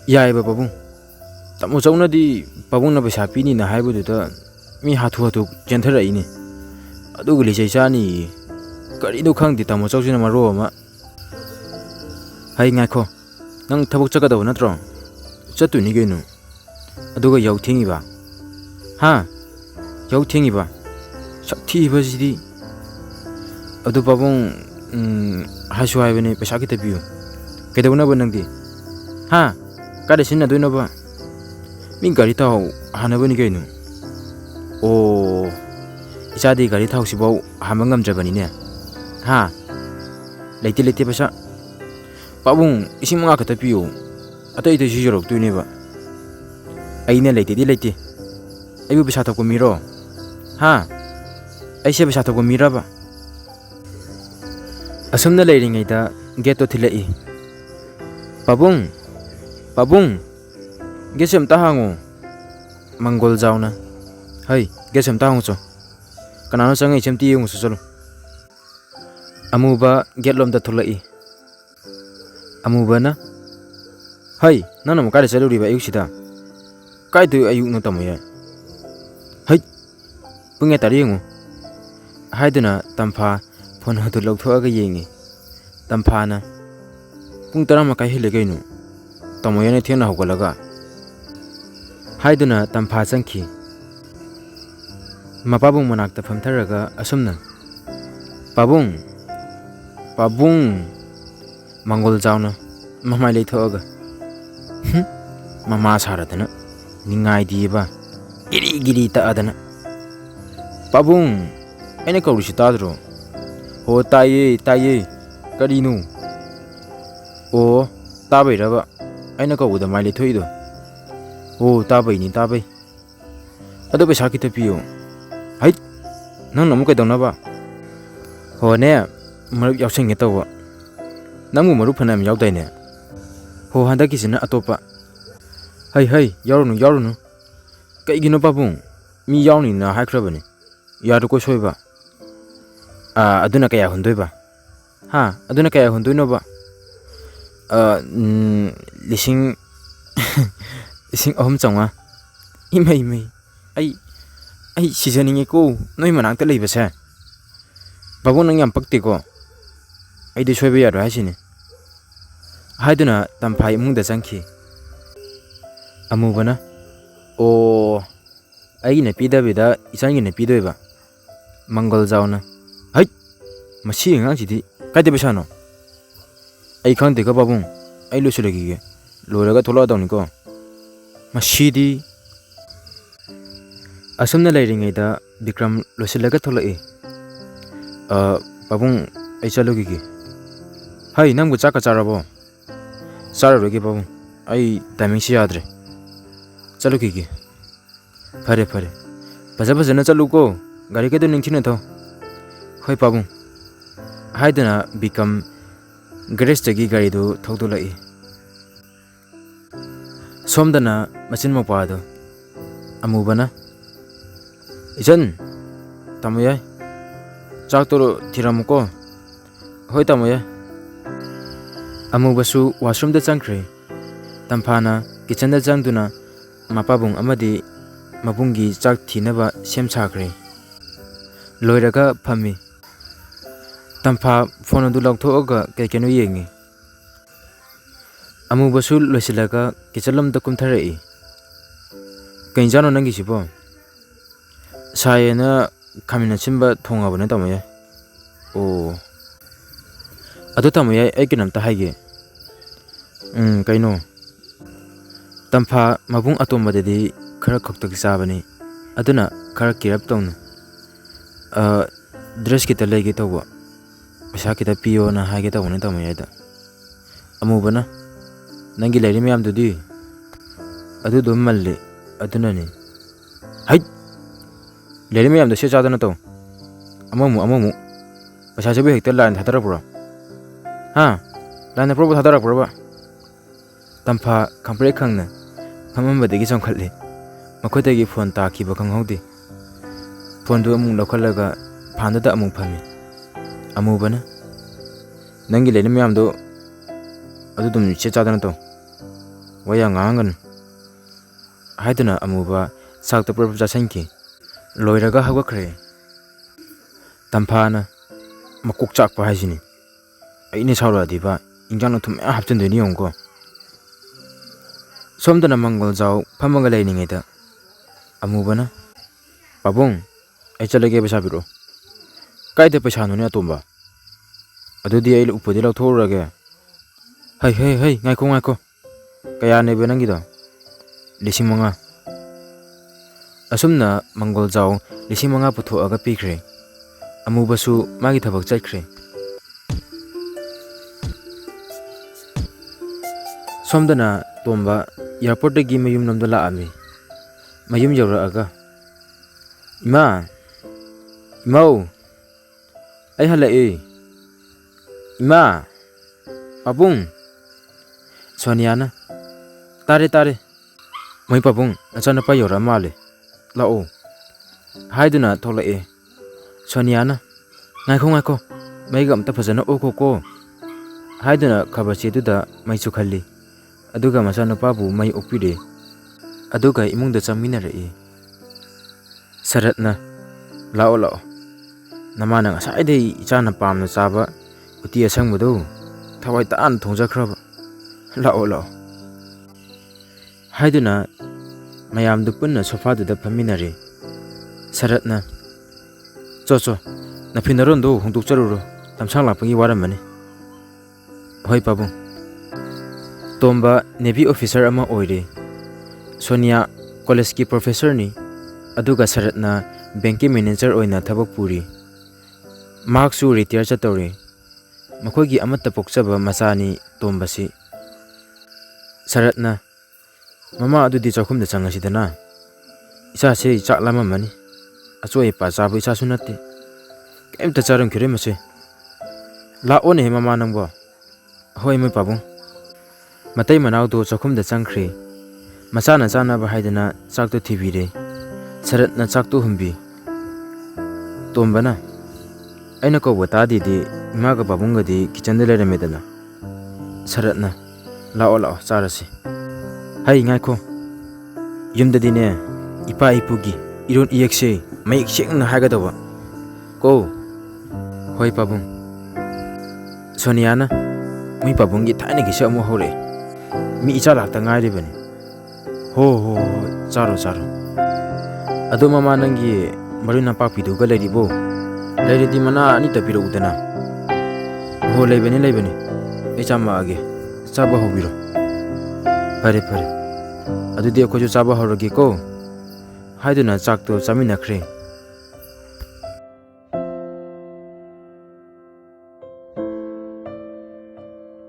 Yaiba pabung. Tamo chauna di pabung na pesa pini na haibu duta mi hatu hatu jenthara ini. Adu guli chai chani kari do khang di tamo chau sina maro ma. Hai ngai kho. Nang thabuk chaka da natro. Chatu ni genu. Adu ga yau thingi ba. Ha. Yau thingi ba. Sakthi ba sidi. Adu pabung hasu hai bene pesa kita piu. Kedawna ba nang di. Ha. Kada sinna doina ba. Min gari tau hana bani genu. Oh. Isadi gari tau si bau hamangam jabani ne. Ha. Leite pesa. Pabung ising mga katapiyo. Ato ito si jorok tu ne ba. Ay na leite di leite. Ay bu pesa ko miro. Ha. Ay siya pesa ko mira ba. Asum na leiring ay da geto tilai. Pabung. Pabung. Gesem tahango. Manggol jauna. Hai, gesem tahango so. Kanano sangai chemti yung susolo. Amuba getlom da thulai. Amuba na. Hai, nana mo kare saluri ba ayuksida. Kai tu ayuk no tamoya. Hai. Punge tari ngo. Hai duna tampa phone hatu lok thoga yengi. Tampa na. Pung tara ma kai hile gainu. Tamoya ne thena hogalaga. Haiduna tampa changki. Mapabung manakta phamtharaga asumna. Pabung. Pabung. Mangol jauna. Mamai leithoga. Mama saradana. Ningai diba. Giri ta adana. Pabung. Ene kaurushi tadro. Ho taye. Karinu. O tabai raba. Ene kauda mai leithoido. Oh, tabai ni tabai. Ado pesa kita piyo. Hai. Nang namu kai dona ba. Ho ne marup yaw sing ngetawa. Namu marup phanam yaw dai ne. Ho handa kisina atopa. Hai, yarunu. Kai gino papung. Mi yaw ni na haikra bane. Yaru ko soi ba. Aduna kaya hundoi ba. Ha, aduna kaya hundoi no ba. Lising Ising chonga. Imai. Ai seasoning ko noi manang ta leiba sa. Babu nang yam pakti ko. Ai de soiba yaro hasine. Haiduna tamphai mungda changki. Amubana. O ai na pida bida isangi na pidoiba. Manggol jauna. Hai. Masi ngang sidi kai de besano. Ai khang de ka babung. Ai lo sulagi ge. Loraga thola dawni ko. Masidi asumna leiring da Bikram losilaga tholai. Pabung ai chalogi. Hai namgu chaka charabo. Chararogi pabung. Ai timing si yadre. Chalogi. Phare. Baja na chalu ko. Gari ke to ningchina tho. Hoi pabung. Hai dana Bikram garage tagi gari do thokdolai. Somdana machin mapado. Amubana. Ijan. Tamoya. Chak toro thiramuko. Hoi tamoya. Amubasu washroom da changkre. Tampana kitchen da changduna mapabung amadi mabungi chak thinaba sem chakre. Loiraga phami. Tampa phone du lokthoga kekenu yengi. Amubasu losilaga kichalam da kumtharai. Kainjano nangi sibo. Sayena kamina chimba thongabane tamoya. O. Ado tamoya ekinam ta haige. Kaino. Tampa mabung atomba dedi khara khoktak sabani. Aduna khara kirap tawna. Dress kita lege tawwa. Pesa kita piyo na haige tawne tamoya da. Amubana. Nangi lairi miyam dudi. Adu do malle. Aduna ni. Hai. Lairi miyam do se chadana to. Amamu. Pesa sabi hektar lan hatara pura. Ha. Lan pro hatara pura ba. Tampa kampre khangna. Kamamba degi chongkhalle. Makhotagi phone ta ki ba khanghodi. Phone do amung lokhalaga phanda da amung phami. Amubana. Nangi lairi miyam do adu dum che chadana to. waya ngangan haiduna amuba sakta purp jasanki loiraga hawakre tamphana makuk chakpa haisini aine saura diba injang thum hapchen deni yongko somdana mangol jaw phamanga leiningeda amubana pabung ai chalage pesa biro kaide pesa nune atomba adudi ai upodi lau thorage hai ngaiko kaya ne benangi do lising manga asumna mangol jaw lising manga putho aga pikre amubasu magi thabak chaikre somdana tomba airport gi mayum namda la ami mayum yawra aga imau ai hala ima pabung Soniana tare mai pabung achana pa yora male lao haiduna thola Soniana ngaiko mai gam ta phajana ko haiduna khabachi duda mai chu khalli aduga masana pabu mai okpide aduga imungda chamina re saratna lao namana ngasai dei ichana pamna chaba uti asangbudu thawai tan thongjakhraba lao haiduna mayam du punna sofa du da phaminare saratna cho na phinaron do hongtuk charuro tamsang lapagi waramani hoi pabung tomba navy officer ama oire Sonia college ki professor ni aduga saratna banking manager oina thabak puri mark su retire chatore makogi amatta pokchaba masani tombasi saratna mama adudi chakhumda changasidana isa se chaklama mani achoi pa chabu isa sunate kemta charam khire mase la one mama nangbo hoi mai pabung matai manau do chakhumda changkhre masana chana ba haidana chakto thibire saratna chakto humbi tombana aina ko bata didi imaga babunga di kitchen de lere medana saratna lao charasi hai ngaiko yumda dine ipa ipugi iron iekse mai seng na haga dawa ko hoi pabung Soniana mi pabungi thane gi samu hore mi icha lakta ngai bani ho charo adu mama nangi marina pa pidu ga leribo leri di mana ani tapiro udana ho leibani echama age chaba hobiro pare adudi ko jo chaba horogi ko haiduna chakto chaminakre